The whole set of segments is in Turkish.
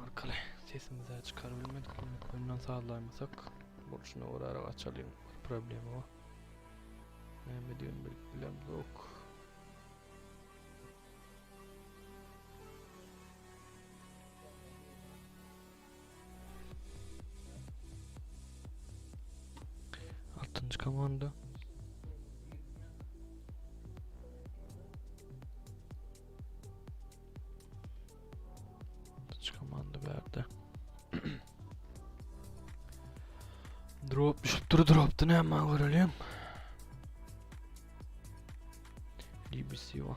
arkalı sesimizi çıkarabilmek bundan sağlayamasak boşuna uğrayarak açalım. Problemi o. Ne diyorum bilmem yok. Altıncı komanda. Altıncı komanda verdi. Drop düşüp drop'tu ne hemen görelim. DBC var.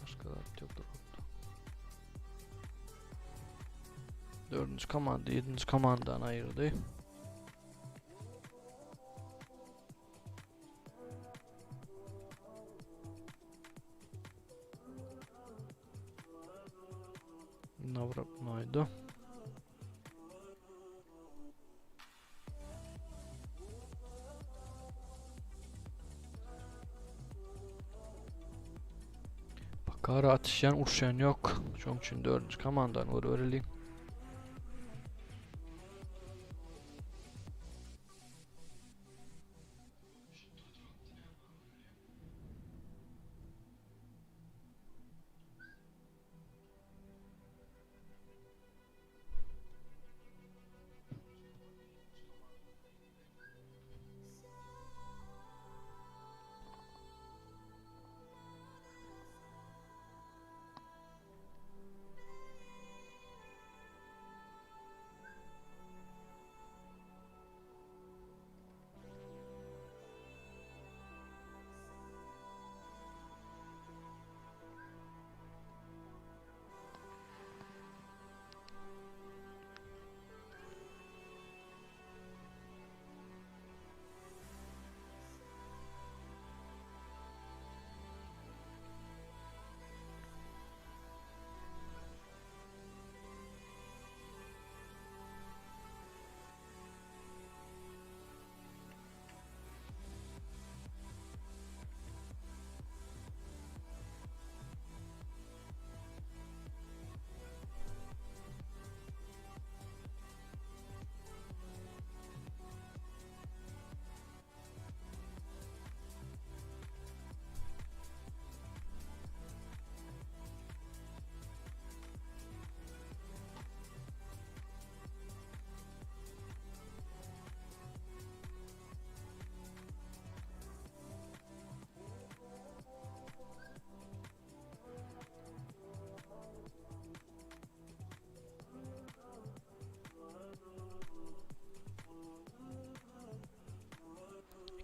Başka da yok drop'tu. Dördüncü komanda, yedinci komandadan ayırdı. Naydı. Bakara atışan uçan yok. Çünkü için dördüncü komandan öğrenelim.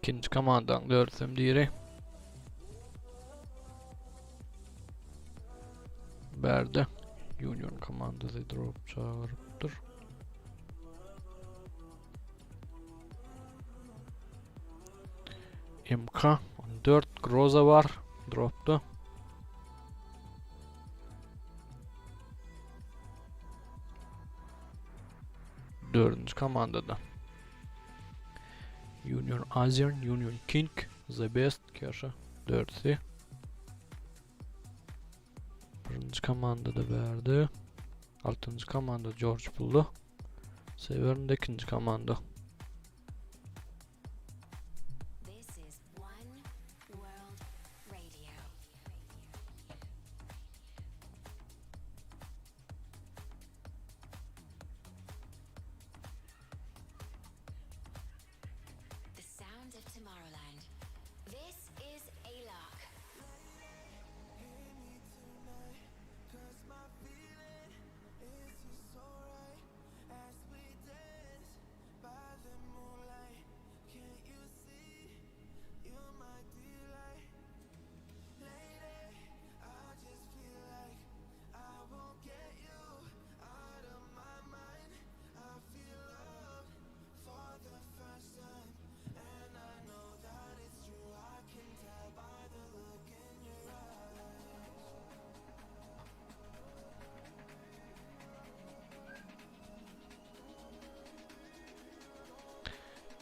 İkinci komandan görsem diye. Verdi. Union komandası drop çağırıptır. MK 4 Groza var. Drop'tu. Dördüncü komandada. Union Azern, Union King, The Best Kerşa 4'si. Birinci komanda da verdi. Altıncı komanda George buldu. Severn de ikinci komanda.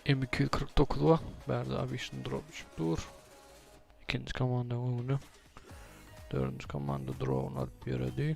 M249 var. Verdi abi işini drop dur. İkinci komanda onu. Dördüncü komanda drone alıp yere değil.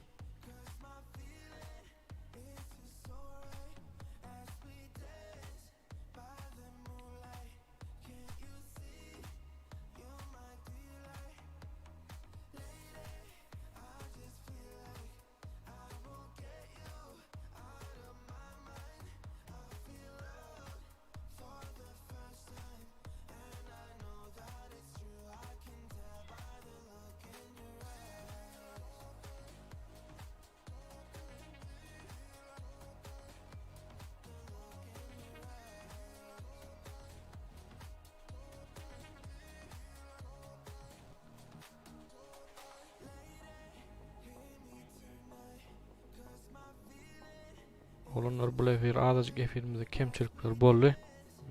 Olanlar bu efir azıcık efirimizde kemçilikler bolly.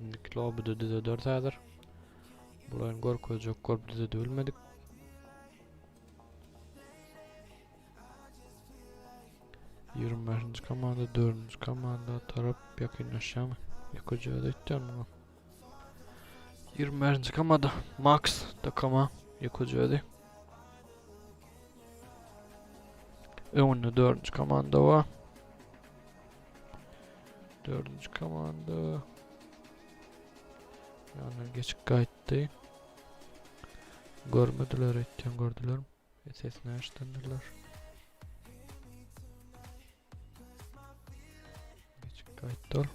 Indiki lobby'de düze 4 hazır. Bulayın gorkoz yok, gorp düze de bilmedik. Yirmi komanda, 4. komanda taraf yakınlaşıyor mu? Yakacağı da iddiyorum bunu. 20. komanda Max takama yakacağı da. Önünde 4. komanda var. 4. komanda. Yani geçik kayıttı. Görmediler, etken gördüler. Sesini açtırdılar. Geçik kayıttı ol.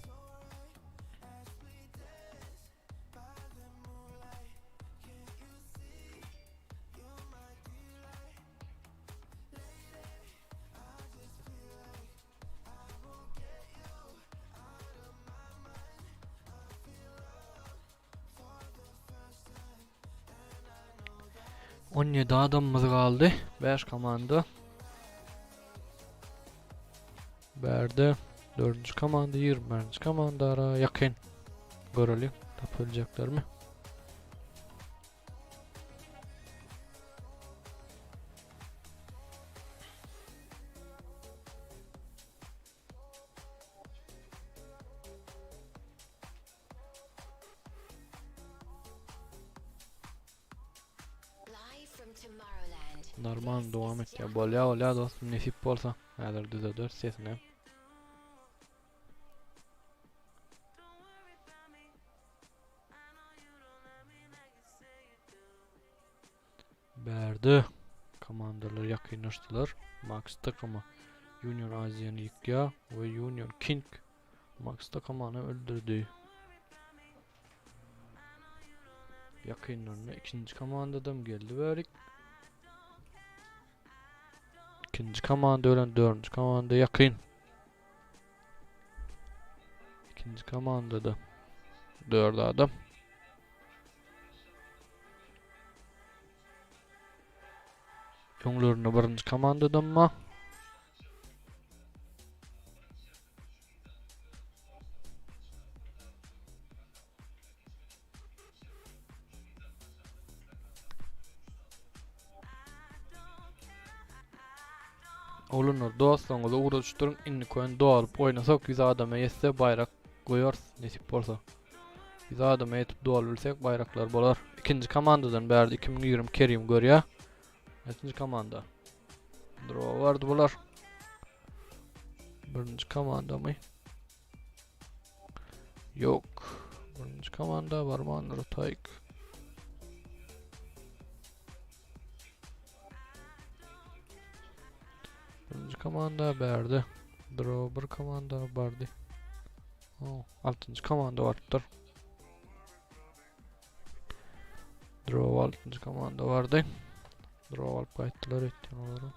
On 17 adamımız kaldı. 5 komanda. Berdi. 4. komanda 20. komanda ara yakın. Görelim. Tapabilecekler mi? Normal devam et ya. Bol ya ol ya dostum, nasip olsa. Neler düze 4 sesine. Berdi. Komandalar yakınlaştılar. Max takımı Union Asia'nı yıkıyor ve Union King Max takımını öldürdü. Yakınlarına 2. komanda mı geldi verik. 2. komanda ölen 4. komanda yakın. 2. komanda da 4 adam. Yonglarını 1. komandadan mı? Olunur dostlarınızla uğraştırın, inni koyun doğalıp oynasak biz adama yetse bayrak koyarız nasip olsa. Biz adama yetip doğalıp bayraklar bolar. 2. komandadan berdi 2020 Kerim görüyor. 2. komanda. Draw vardı bular. 1. komanda mı? Yok. 1. komanda var mı anları Tayyip? Birinci komanda berdi. Draw 1 komanda vardı. 6. komanda vardır. Draw 6. komanda vardı. Draw alıp kayıttılar ettiğin olarak.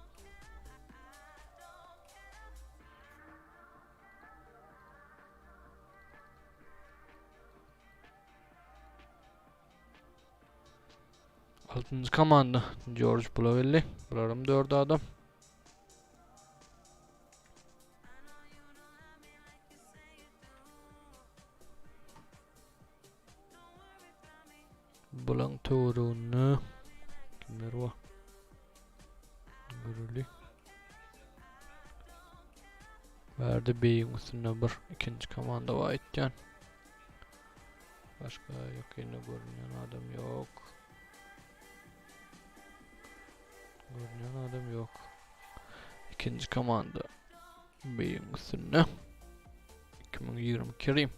Altıncı komanda George Bulavelli. Bularım 4 adam. Bulan Torun'u kimler var? Görülü. Verdi beyin üstüne 1. 2. komanda var etken. Başka yakını görünen adam yok. Görünen adam yok. 2. komanda beyin üstüne 2020 Kerim.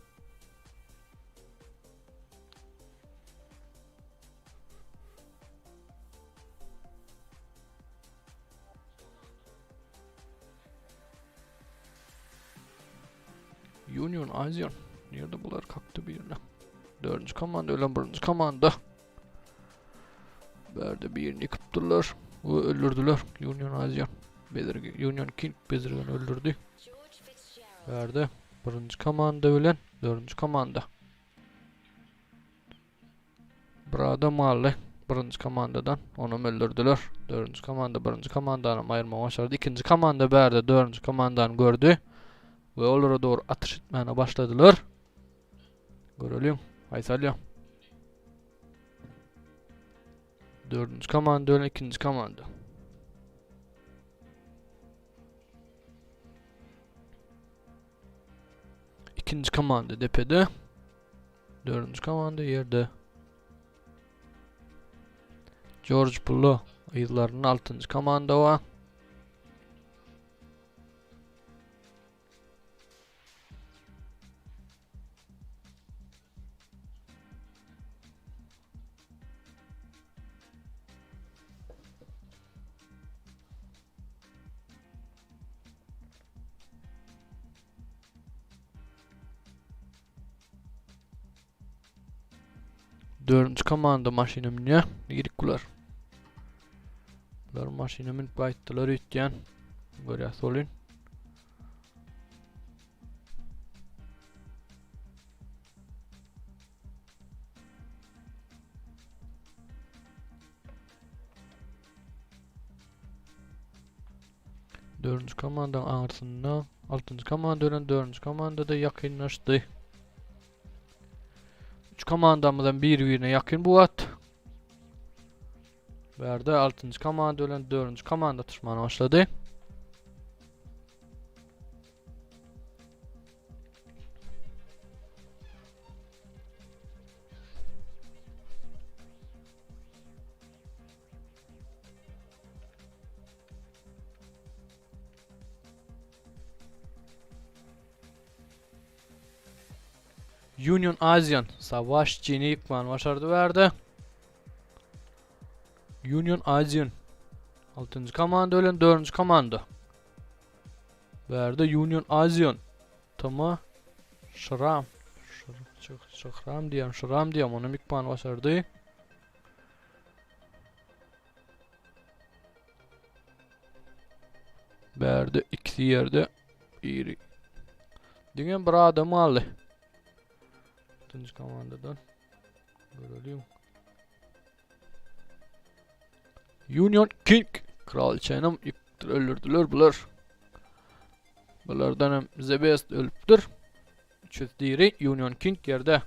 Union Asian. Nerede bunlar kalktı bir yerine. 4. komanda ölen 1. komanda. Berdi bir yerini yıkıptılar. Ve öldürdüler. Union Asian. Union King bezirgen öldürdü. Berdi 1. komanda ölen 4. komanda. Burada mahalle 1. komandadan onu öldürdüler. 4. komanda 1. komandanın ayırma başardı. 2. komanda berdi 4. komandan gördü. ve olara doğru atış etmeye başladılar. Görelim. Aysalya. Dördüncü komanda ölen ikinci komanda. İkinci komanda depede. Dördüncü komanda yerde. George Bull'u yıllarının 6. komanda var. Dördüncü komanda maşinamine girik kular. Bular maşinamin bayttılar ütyen. Görüyor solun. Dördüncü komandanın ağrısında 6. komanda ölen 4. komanda da yakınlaştı. 3 komandamızdan birbirine yakın bu at. Verdi 6. komanda ölen 4. komanda atışmana başladı. Union Asian savaşçını yıkman başardı verdi. Union Asian 6. komanda ölen 4. komanda verdi. Union Asian tamam Şram Şram diyem onu yıkman başardı. Verdi ikisi yerde iri. Dünya bir adamı aldı. 6. komandadan görelim. Union King kraliçenim yıktır öldürdüler bular. Bulardan hem Zebest ölüptür. 300 diri Union King yerde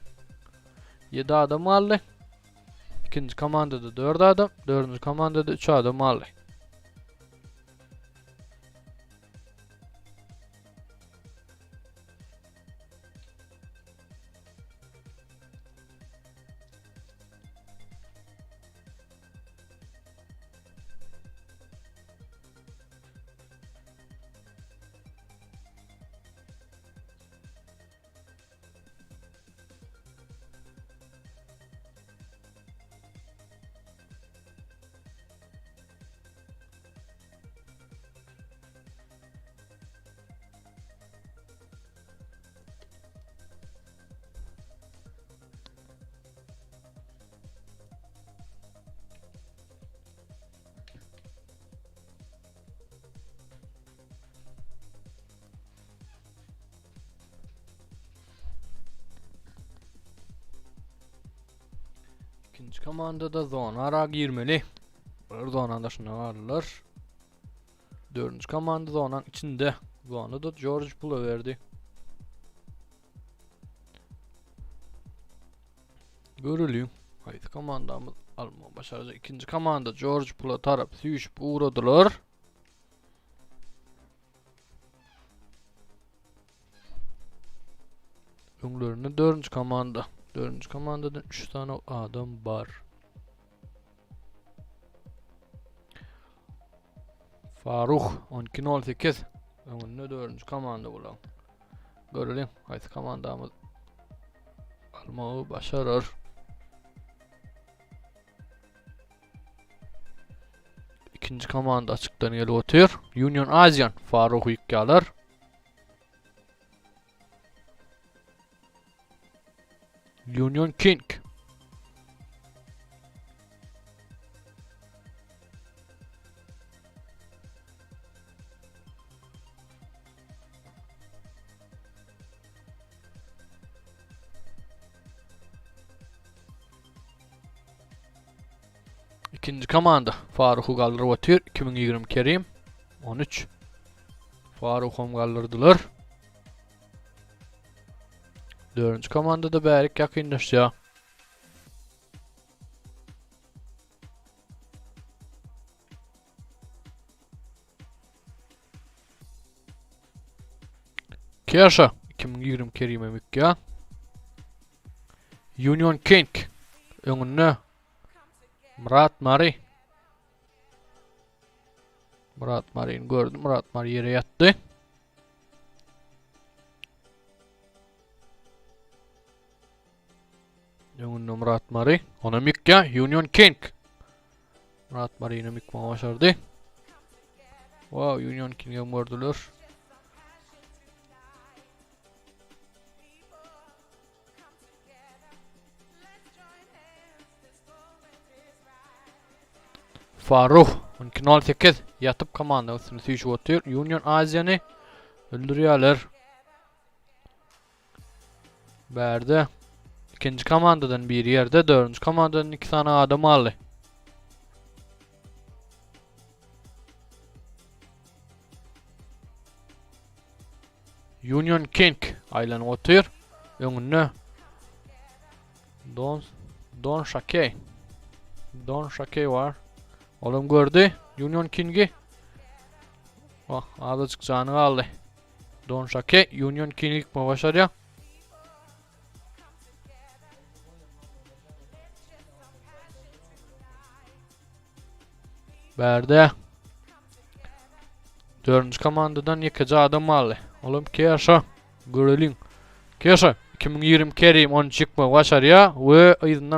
7 adam aldı. 2. komandada 4 adam, 4. komandada 3 adam aldı. İkinci komandada zonara girmeli. Bu zonada şuna varlar. 4. komanda zonanın içinde. Zonada da George Bull'a verdi. Görülüyor. Haydi komandamız alma başaracak. 2. komanda George Bull'a taraf suyuşup uğradılar. Önlerinde 4. komanda. 4. komandadan 3 tane adam var. Faruk 12.08 önünde 4. komanda bulan. Görelim. Haydi komandamız almayı başarır. 2. komanda açıktan yolu otuyor. Union Asian Faruk'u yıkıyorlar. Union King. İkinci komanda Faruk'u kaldırıp atıyor. 2020 Kerim 13. Faruk'u kaldırdılar. Dördüncü komandada bärik ýakynlaşýar. Keşa 2020 Kerime Mükya. Union King öňünde Murat Mari. Murat Mari'ni gördüm. Murat Mari yere yattı. Öňünde Murat Mari. Ona Mükya Union King. Murat Mari'ni mükma başardı. Wow, Union King'e gördüler. Faruk 12.08 yatıp komandasını süýşip otur. Union Aziýany öldürýärler. Bärde ikinji komandadan biri ýerde, dördüncü komandadan 2 tane adam aldy. Union King aýlanyp otur. Öňünde Don Shakey. Don Shakey var. Olam gördü Union King'i. Oh, azıcık canı kaldı. Don Shakey Union King'i mi başarıyor? Berde. Dördüncü komandadan yıkıcı adam aldı. Olam Keşa. Görelim. Keşa 2020 Kerim onu çıkma başarıyor ve izinden